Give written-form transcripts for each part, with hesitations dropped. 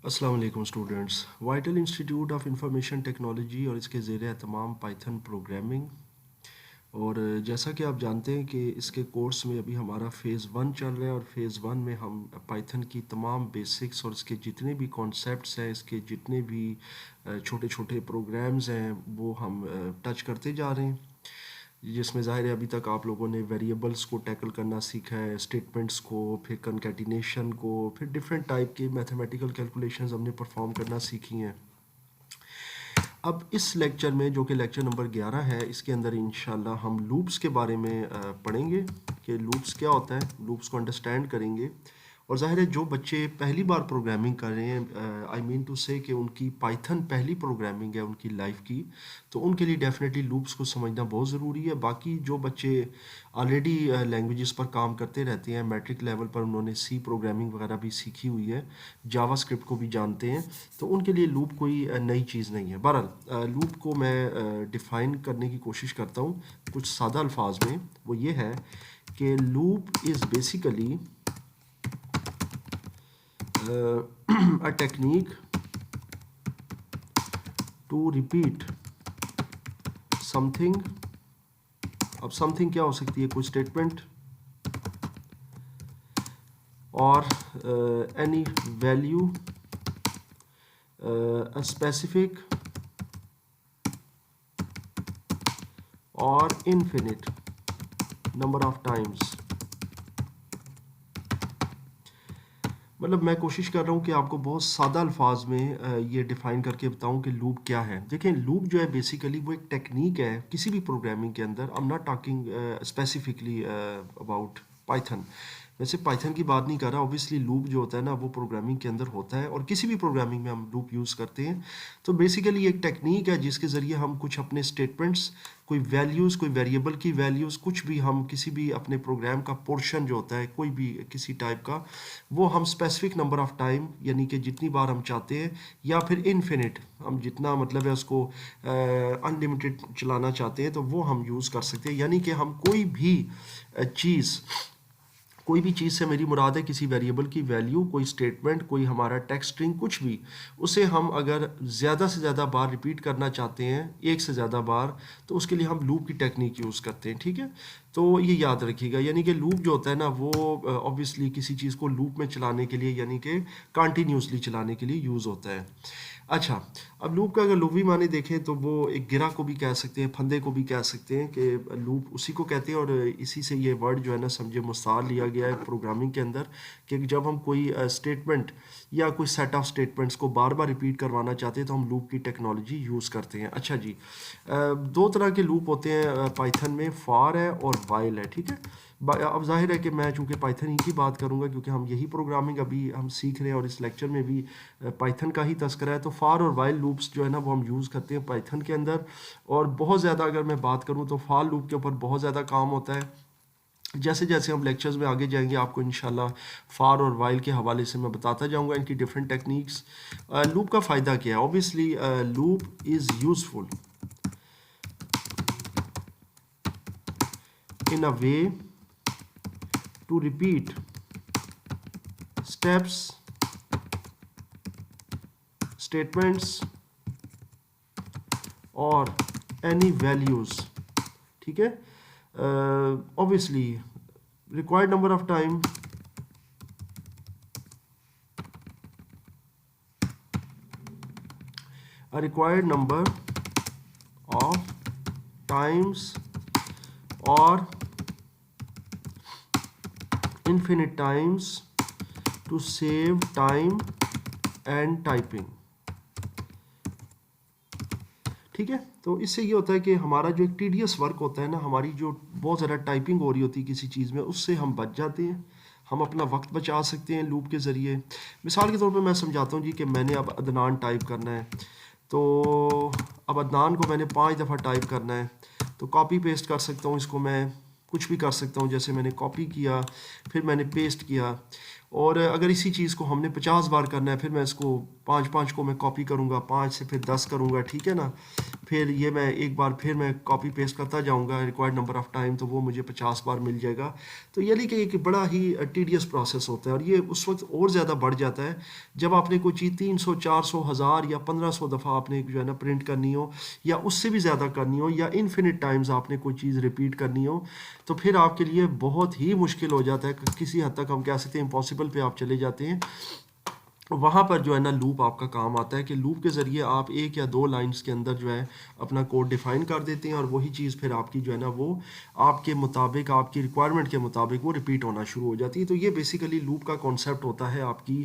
अस्सलाम वालेकुम students. Vital institute of information technology और इसके ज़ेर एहतमाम पाइथन प्रोग्रामिंग। और जैसा कि आप जानते हैं कि इसके कोर्स में अभी हमारा फ़ेज़ 1 चल रहा है और फ़ेज़ 1 में हम पाइथन की तमाम बेसिक्स और इसके जितने भी कॉन्सेप्ट्स हैं, इसके जितने भी छोटे छोटे प्रोग्राम्स हैं वो हम टच करते जा रहे हैं, जिसमें ज़ाहिर है अभी तक आप लोगों ने वेरिएबल्स को टैकल करना सीखा है, स्टेटमेंट्स को, फिर कंकैटिनेशन को, फिर डिफरेंट टाइप के मैथमेटिकल कैलकुलेशंस हमने परफॉर्म करना सीखी हैं। अब इस लेक्चर में, जो कि लेक्चर नंबर 11 है, इसके अंदर इंशाल्लाह हम लूप्स के बारे में पढ़ेंगे कि लूप्स क्या होता है, लूप्स को अंडरस्टैंड करेंगे। और ज़ाहिर है जो बच्चे पहली बार प्रोग्रामिंग कर रहे हैं, आई मीन टू से कि उनकी पाइथन पहली प्रोग्रामिंग है उनकी लाइफ की, तो उनके लिए डेफिनेटली लूप्स को समझना बहुत ज़रूरी है। बाकी जो बच्चे ऑलरेडी लैंग्वेजेस पर काम करते रहते हैं, मैट्रिक लेवल पर उन्होंने सी प्रोग्रामिंग वगैरह भी सीखी हुई है, जावा स्क्रिप्ट को भी जानते हैं, तो उनके लिए लूप कोई नई चीज़ नहीं है। बहरहाल लूप को मैं डिफ़ाइन करने की कोशिश करता हूँ कुछ सादा अल्फाज में। वो ये है कि loop is basically a technique to repeat something। अब समथिंग क्या हो सकती है? कोई स्टेटमेंट और any value a specific or infinite number of times। मतलब मैं कोशिश कर रहा हूँ कि आपको बहुत सादा अल्फाज में ये डिफ़ाइन करके बताऊँ कि लूप क्या है। देखें, लूप जो है बेसिकली वो एक टेक्निक है किसी भी प्रोग्रामिंग के अंदर। I am not talking specifically about Python. वैसे पाइथन की बात नहीं कर रहा। ऑब्वियसली लूप जो होता है ना, वो प्रोग्रामिंग के अंदर होता है और किसी भी प्रोग्रामिंग में हम लूप यूज़ करते हैं। तो बेसिकली एक टेक्निक है जिसके ज़रिए हम कुछ अपने स्टेटमेंट्स, कोई वैल्यूज़, कोई वेरिएबल की वैल्यूज़, कुछ भी हम किसी भी अपने प्रोग्राम का पोर्शन जो होता है कोई भी किसी टाइप का, वो हम स्पेसिफिक नंबर ऑफ़ टाइम, यानी कि जितनी बार हम चाहते हैं, या फिर इनफिनिट, हम जितना मतलब है उसको अनलिमिटेड चलाना चाहते हैं, तो वो हम यूज़ कर सकते हैं। यानी कि हम कोई भी चीज़ से मेरी मुराद है किसी वेरिएबल की वैल्यू, कोई स्टेटमेंट, कोई हमारा टेक्स्ट स्ट्रिंग, कुछ भी, उसे हम अगर ज़्यादा से ज़्यादा बार रिपीट करना चाहते हैं, एक से ज़्यादा बार, तो उसके लिए हम लूप की टेक्निक यूज़ करते हैं। ठीक है, तो ये याद रखिएगा। यानी कि लूप जो होता है ना, वो ऑब्वियसली किसी चीज़ को लूप में चलाने के लिए, यानी कि कंटिन्यूसली चलाने के लिए यूज़ होता है। अच्छा, अब लूप का अगर लुग़वी माने देखें तो वो एक गिरा को भी कह सकते हैं, फंदे को भी कह सकते हैं, कि लूप उसी को कहते हैं। और इसी से ये वर्ड जो है ना, समझे, मुस्तार लिया गया है प्रोग्रामिंग के अंदर, कि जब हम कोई स्टेटमेंट या कोई सेट ऑफ स्टेटमेंट्स को बार बार रिपीट करवाना चाहते हैं तो हम लूप की टेक्नोलॉजी यूज़ करते हैं। अच्छा जी, दो तरह के लूप होते हैं पाइथन में, फॉर है और वाइल है। ठीक है, अब जाहिर है कि मैं चूँकि पाइथन ही की बात करूँगा क्योंकि हम यही प्रोग्रामिंग अभी हम सीख रहे हैं और इस लेक्चर में भी पाइथन का ही तस्करा है। तो फॉर और वाइल लूप्स जो है ना, वो हम यूज़ करते हैं पाइथन के अंदर। और बहुत ज़्यादा अगर मैं बात करूँ तो फॉर लूप के ऊपर बहुत ज़्यादा काम होता है। जैसे जैसे हम लेक्चर्स में आगे जाएंगे, आपको इंशाल्लाह फॉर और वाइल के हवाले से मैं बताता जाऊंगा इनकी डिफरेंट टेक्निक्स। लूप का फ़ायदा क्या है? Obviously loop is useful in a way to repeat steps, statements or any values। ठीक है, obviously required number of time, a required number of times or infinite times to save time and typing। ठीक है, तो इससे ये होता है कि हमारा जो एक टीडियस वर्क होता है ना, हमारी जो बहुत ज़्यादा टाइपिंग हो रही होती है किसी चीज़ में, उससे हम बच जाते हैं, हम अपना वक्त बचा सकते हैं लूप के ज़रिए। मिसाल के तौर पे मैं समझाता हूँ जी कि मैंने अब अदनान टाइप करना है, तो अब अदनान को मैंने 5 दफ़ा टाइप करना है, तो कॉपी पेस्ट कर सकता हूँ इसको, मैं कुछ भी कर सकता हूँ। जैसे मैंने कॉपी किया, फिर मैंने पेस्ट किया, और अगर इसी चीज़ को हमने 50 बार करना है, फिर मैं इसको 5 को मैं कॉपी करूँगा, 5 से फिर 10 करूँगा, ठीक है ना। फिर ये मैं एक बार फिर मैं कॉपी पेस्ट करता जाऊँगा रिक्वायर्ड नंबर ऑफ़ टाइम, तो वो मुझे 50 बार मिल जाएगा। तो यानी कि एक बड़ा ही टीडियस प्रोसेस होता है, और ये उस वक्त और ज़्यादा बढ़ जाता है जब आपने कोई चीज़ 300, 400, 1000 या 1500 दफ़ा आपने जो है ना प्रिंट करनी हो, या उससे भी ज़्यादा करनी हो, या इन्फिनिट टाइम्स आपने कोई चीज़ रिपीट करनी हो, तो फिर आपके लिए बहुत ही मुश्किल हो जाता है। किसी हद तक हम कह सकते हैं इम्पॉसिबल पे आप चले जाते हैं। वहाँ पर जो है ना लूप आपका काम आता है कि लूप के ज़रिए आप 1 या 2 लाइंस के अंदर जो है अपना कोड डिफ़ाइन कर देते हैं, और वही चीज़ फिर आपकी जो है ना वो आपके मुताबिक, आपकी रिक्वायरमेंट के मुताबिक वो रिपीट होना शुरू हो जाती है। तो ये बेसिकली लूप का कॉन्सेप्ट होता है आपकी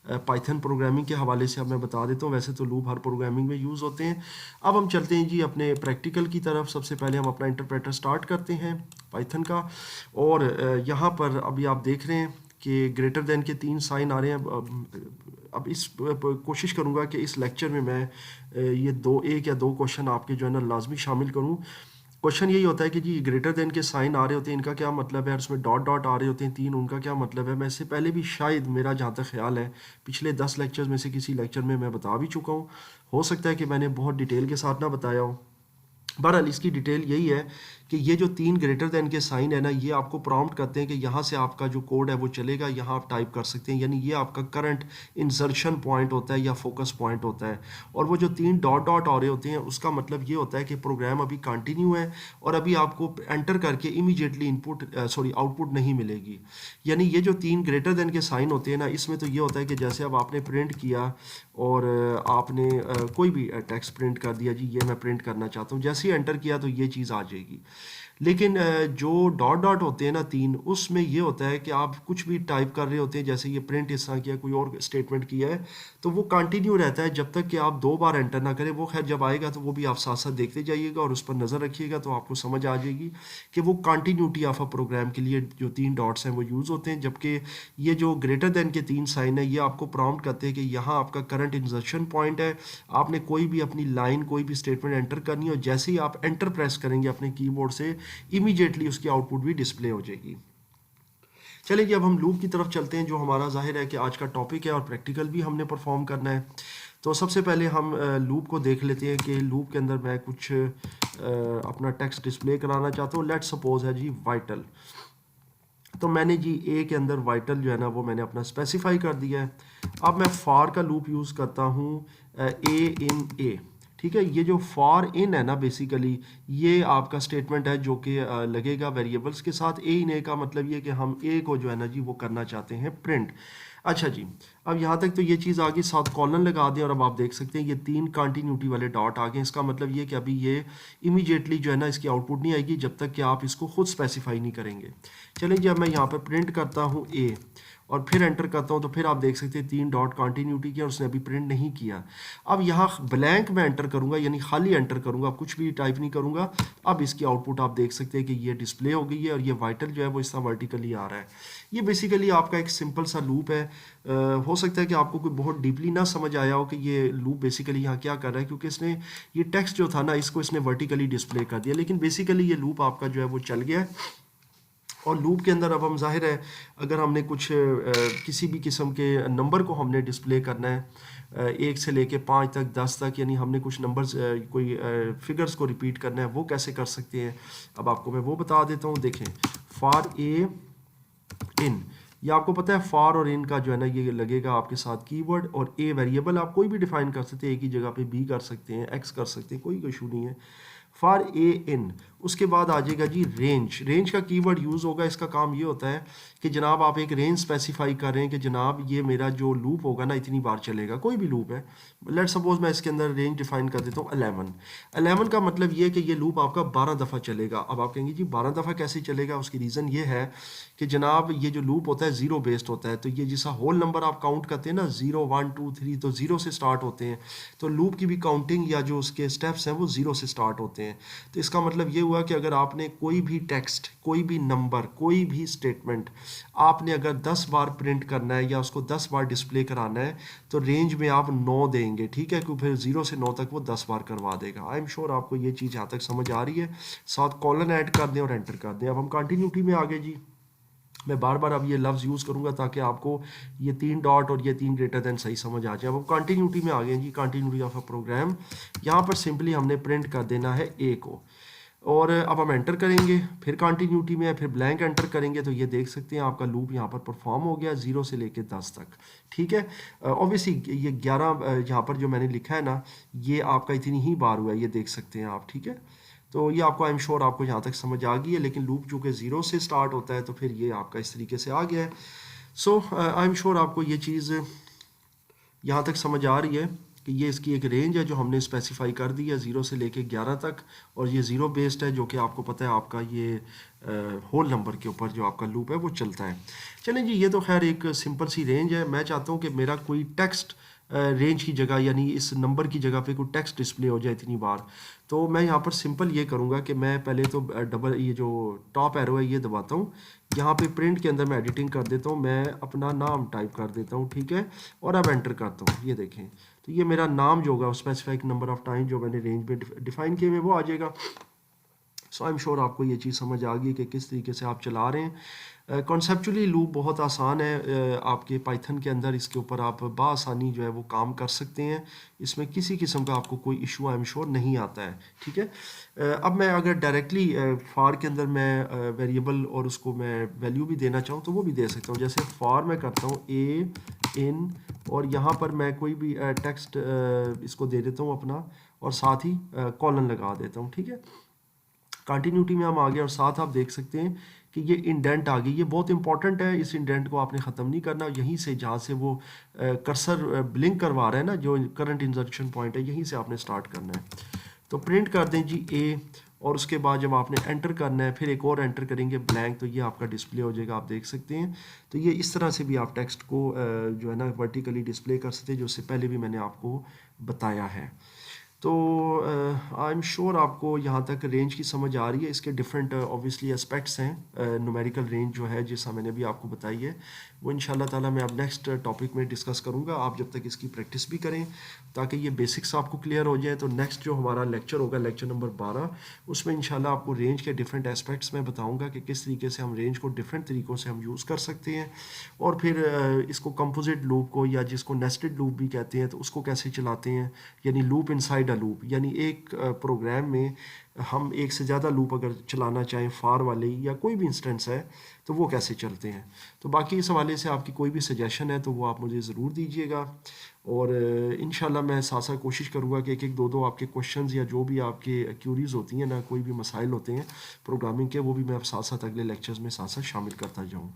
पाइथन प्रोग्रामिंग के हवाले से। अब मैं बता देता हूँ, वैसे तो लूप हर प्रोग्रामिंग में यूज़ होते हैं। अब हम चलते हैं जी अपने प्रैक्टिकल की तरफ। सबसे पहले हम अपना इंटरप्रेटर स्टार्ट करते हैं पाइथन का, और यहाँ पर अभी आप देख रहे हैं कि ग्रेटर देन के 3 साइन आ रहे हैं। अब इस कोशिश करूँगा कि इस लेक्चर में मैं ये एक या दो क्वेश्चन आपके जो है ना लाजमी शामिल करूँ। क्वेश्चन यही होता है कि जी ग्रेटर देन के साइन आ रहे होते हैं, इनका क्या मतलब है, और उसमें डॉट डॉट आ रहे होते हैं 3, उनका क्या मतलब है। मैं इससे पहले भी शायद, मेरा जहाँ तक ख्याल है, पिछले 10 लेक्चर्स में से किसी लेक्चर में मैं बता भी चुका हूँ। हो सकता है कि मैंने बहुत डिटेल के साथ ना बताया हो। बहरहाल इसकी डिटेल यही है कि ये जो 3 ग्रेटर देन के साइन है ना, ये आपको प्रॉम्प्ट करते हैं कि यहाँ से आपका जो कोड है वो चलेगा, यहाँ आप टाइप कर सकते हैं। यानी ये आपका करंट इंसर्शन पॉइंट होता है या फोकस पॉइंट होता है। और वो जो 3 डॉट डॉट आ रहे होते हैं, उसका मतलब ये होता है कि प्रोग्राम अभी कंटिन्यू है, और अभी आपको एंटर करके इमीडिएटली आउटपुट नहीं मिलेगी। यानी ये जो 3 ग्रेटर देन के साइन होते हैं ना, इसमें तो ये होता है कि जैसे अब आपने प्रिंट किया और आपने कोई भी टेक्स्ट प्रिंट कर दिया, जी ये मैं प्रिंट करना चाहता हूँ, जैसे ही एंटर किया तो ये चीज़ आ जाएगी। लेकिन जो डॉट डॉट होते हैं ना 3, उसमें ये होता है कि आप कुछ भी टाइप कर रहे होते हैं, जैसे ये प्रिंट इस तरह किया, कोई और स्टेटमेंट किया है, तो वो कंटिन्यू रहता है जब तक कि आप 2 बार एंटर ना करें। वो खैर जब आएगा तो वो भी आप साथ साथ देखते जाइएगा और उस पर नज़र रखिएगा, तो आपको समझ आ जाएगी कि वो कंटिन्यूटी ऑफ अ प्रोग्राम के लिए जो 3 डॉट्स हैं वो यूज़ होते हैं। जबकि ये जो ग्रेटर देन के 3 साइन है, ये आपको प्रॉम्प्ट करते हैं कि यहाँ आपका करंट इंसर्शन पॉइंट है, आपने कोई भी अपनी लाइन, कोई भी स्टेटमेंट एंटर करनी हो, जैसे ही आप एंटर प्रेस करेंगे अपने कीबोर्ड से, इमीडिएटली उसकी आउटपुट भी डिस्प्ले हो जाएगी। चलिए अब हम लूप की तरफ चलते हैं, जो हमारा जाहिर है कि आज का टॉपिक है और प्रैक्टिकल भी हमने परफॉर्म करना है। तो सबसे पहले हम लूप को देख लेते हैं कि लूप के अंदर मैं कुछ अपना टेक्स्ट डिस्प्ले कराना चाहता हूँ। लेट्स सपोज है जी वाइटल। तो मैंने जी ए के अंदर वाइटल जो है ना वो मैंने अपना स्पेसिफाई कर दिया है। अब मैं फॉर का लूप यूज़ करता हूँ ए इन ए। ठीक है, ये जो फॉर इन है ना, बेसिकली ये आपका स्टेटमेंट है जो कि लगेगा वेरिएबल्स के साथ। ए इन ए का मतलब ये कि हम ए को जो है ना जी वो करना चाहते हैं प्रिंट। अच्छा जी, अब यहाँ तक तो ये चीज़ आ गई, साथ कॉलन लगा दें, और अब आप देख सकते हैं ये 3 कंटिन्यूटी वाले डॉट आ गए। इसका मतलब ये कि अभी ये इमीडिएटली जो है ना इसकी आउटपुट नहीं आएगी जब तक कि आप इसको खुद स्पेसिफाई नहीं करेंगे। चलें जी, अब मैं यहाँ पर प्रिंट करता हूँ ए और फिर एंटर करता हूँ, तो फिर आप देख सकते हैं 3 डॉट कंटिन्यूटी किया और उसने अभी प्रिंट नहीं किया। अब यहाँ ब्लैंक में एंटर करूँगा, यानी खाली एंटर करूँगा, कुछ भी टाइप नहीं करूँगा। अब इसकी आउटपुट आप देख सकते हैं कि ये डिस्प्ले हो गई है, और ये वाइटल जो है वो इस तरह वर्टिकली आ रहा है। ये बेसिकली आपका एक सिंपल सा लूप है। हो सकता है कि आपको कोई बहुत डीपली ना समझ आया हो कि ये लूप बेसिकली यहाँ क्या कर रहा है, क्योंकि इसने ये टेक्स्ट जो था ना इसको इसने वर्टिकली डिस्प्ले कर दिया, लेकिन बेसिकली ये लूप आपका जो है वो चल गया है। और लूप के अंदर अब हम जाहिर है अगर हमने कुछ किसी भी किस्म के नंबर को हमने डिस्प्ले करना है, 1 से लेके 5 तक, 10 तक, यानी हमने कुछ नंबर्स कोई फिगर्स को रिपीट करना है, वो कैसे कर सकते हैं। अब आपको मैं वो बता देता हूँ। देखें, फॉर ए इन, ये आपको पता है फॉर और इन का जो है ना ये लगेगा आपके साथ कीवर्ड, और ए वेरिएबल आप कोई भी डिफाइन कर सकते हैं, एक ही जगह पे बी कर सकते हैं, एक्स कर सकते हैं, कोई इशू नहीं है। फॉर ए इन, उसके बाद आ जाएगा जी रेंज। रेंज का कीवर्ड यूज़ होगा। इसका काम ये होता है कि जनाब आप एक रेंज स्पेसिफाई कर रहे हैं कि जनाब ये मेरा जो लूप होगा ना इतनी बार चलेगा, कोई भी लूप है। लेट सपोज मैं इसके अंदर रेंज डिफाइन कर देता हूँ 11। 11 का मतलब ये है कि ये लूप आपका 12 दफ़ा चलेगा। अब आप कहेंगे जी 12 दफ़ा कैसे चलेगा, उसकी रीज़न ये है कि जनाब ये जो लूप होता है ज़ीरो बेस्ड होता है। तो ये जैसा होल नंबर आप काउंट करते हैं ना, 0 1 2 3, तो ज़ीरो से स्टार्ट होते हैं। तो लूप की भी काउंटिंग या जो उसके स्टेप्स हैं वो ज़ीरो से स्टार्ट होते हैं। तो इसका मतलब ये हुआ कि अगर आपने कोई भी टेक्स्ट, कोई भी नंबर, कोई भी स्टेटमेंट आपने अगर 10 बार प्रिंट करना है या उसको 10 बार डिस्प्ले कराना है, तो रेंज में आप 9 देंगे, ठीक है, क्योंकि फिर 0 से 9 तक वो 10 बार करवा देगा। आई एम श्योर आपको ये चीज़ यहाँ तक समझ आ रही है। साथ कॉलन ऐड कर दें और एंटर कर दें। अब हम कंटिन्यूटी में आ गए जी। मैं बार बार अब ये लफ्ज़ यूज़ करूँगा ताकि आपको ये 3 डॉट और ये 3 ग्रेटर दैन सही समझ आ जाए। अब कंटिन्यूटी में आ गए जी, कंटिन्यूटी ऑफ अ प्रोग्राम। यहाँ पर सिंपली हमने प्रिंट कर देना है ए को, और अब हम एंटर करेंगे, फिर कंटिन्यूटी में फिर ब्लैंक एंटर करेंगे तो ये देख सकते हैं आपका लूप यहाँ पर परफॉर्म हो गया 0 से लेके 10 तक। ठीक है, ऑब्वियसली ये 11 यहाँ पर जो मैंने लिखा है ना, ये आपका इतनी ही बार हुआ है, ये देख सकते हैं आप। ठीक है, तो ये आपको आई एम श्योर आपको यहाँ तक समझ आ गई है, लेकिन लूप चूँकि 0 से स्टार्ट होता है तो फिर ये आपका इस तरीके से आ गया है। सो आई एम श्योर आपको ये चीज़ यहाँ तक समझ आ रही है कि ये इसकी एक रेंज है जो हमने स्पेसिफाई कर दी है 0 से लेके 11 तक, और ये ज़ीरो बेस्ड है, जो कि आपको पता है आपका ये होल नंबर के ऊपर जो आपका लूप है वो चलता है। चलें जी, ये तो खैर एक सिंपल सी रेंज है। मैं चाहता हूँ कि मेरा कोई टेक्स्ट रेंज की जगह, यानी इस नंबर की जगह पे कोई टेक्स्ट डिस्प्ले हो जाए इतनी बार। तो मैं यहाँ पर सिंपल ये करूँगा कि मैं पहले तो डबल ये जो टॉप एरो है ये दबाता हूँ, यहाँ पे प्रिंट के अंदर मैं एडिटिंग कर देता हूँ, मैं अपना नाम टाइप कर देता हूँ। ठीक है, और अब एंटर करता हूँ, ये देखें तो ये मेरा नाम जो होगा स्पेसिफाइक नंबर ऑफ टाइम जो मैंने रेंज में डिफाइन किए हुए वो आ जाएगा। सो आई एम श्योर आपको ये चीज़ समझ आ गई कि किस तरीके से आप चला रहे हैं। कॉन्सेप्चुअली लूप बहुत आसान है, आपके पाइथन के अंदर इसके ऊपर आप बासानी जो है वो काम कर सकते हैं, इसमें किसी किस्म का आपको कोई इशू आई एम श्योर नहीं आता है। ठीक है, अब मैं अगर डायरेक्टली फॉर के अंदर मैं वेरिएबल और उसको मैं वैल्यू भी देना चाहूँ तो वो भी दे सकता हूँ। जैसे फॉर मैं करता हूँ ए इन, और यहाँ पर मैं कोई भी टेक्स्ट इसको दे देता हूँ अपना, और साथ ही कॉलन लगा देता हूँ। ठीक है, कंटिन्यूटी में हम आ गए, और साथ आप देख सकते हैं कि ये इंडेंट आ गई। ये बहुत इंपॉर्टेंट है, इस इंडेंट को आपने ख़त्म नहीं करना, यहीं से जहाँ से वो कर्सर ब्लिंक करवा रहा है ना, जो करंट इंसर्शन पॉइंट है, यहीं से आपने स्टार्ट करना है। तो प्रिंट कर दें जी ए, और उसके बाद जब आपने एंटर करना है फिर एक और एंटर करेंगे ब्लैंक, तो ये आपका डिस्प्ले हो जाएगा, आप देख सकते हैं। तो ये इस तरह से भी आप टेक्स्ट को जो है ना वर्टिकली डिस्प्ले कर सकते हैं, जो इससे पहले भी मैंने आपको बताया है। तो आई एम श्योर आपको यहाँ तक रेंज की समझ आ रही है। इसके डिफरेंट ऑब्वियसली एस्पेक्ट्स हैं। न्यूमेरिकल रेंज जो है, जैसा मैंने भी आपको बताई है, वो इंशाल्लाह ताला मैं अब नेक्स्ट टॉपिक में डिस्कस करूँगा। आप जब तक इसकी प्रैक्टिस भी करें ताकि ये बेसिक्स आपको क्लियर हो जाए, तो नेक्स्ट जो हमारा लेक्चर होगा, लेक्चर नंबर 12, उसमें इंशाल्लाह आपको रेंज के डिफरेंट एस्पेक्ट्स मैं बताऊँगा कि किस तरीके से हम रेंज को डिफरेंट तरीक़ों से हम यूज़ कर सकते हैं, और फिर इसको कंपोजिट लूप को, या जिसको नेस्टेड लूप भी कहते हैं, तो उसको कैसे चलाते हैं, यानी लूप इनसाइड अ लूप, यानी एक प्रोग्राम में हम एक से ज़्यादा लूप अगर चलाना चाहें, फार वाले या कोई भी इंस्टेंस है, तो वो कैसे चलते हैं। तो बाकी इस हवाले से आपकी कोई भी सजेशन है तो वो आप मुझे ज़रूर दीजिएगा, और इंशाल्लाह मैं साथ साथ कोशिश करूँगा कि एक एक दो दो आपके क्वेश्चंस या जो भी आपके क्यूरीज होती हैं ना, कोई भी मसाइल होते हैं प्रोग्रामिंग के, वो भी मैं साथ साथ अगले लेक्चर्स में साथ साथ शामिल करता जाऊँ।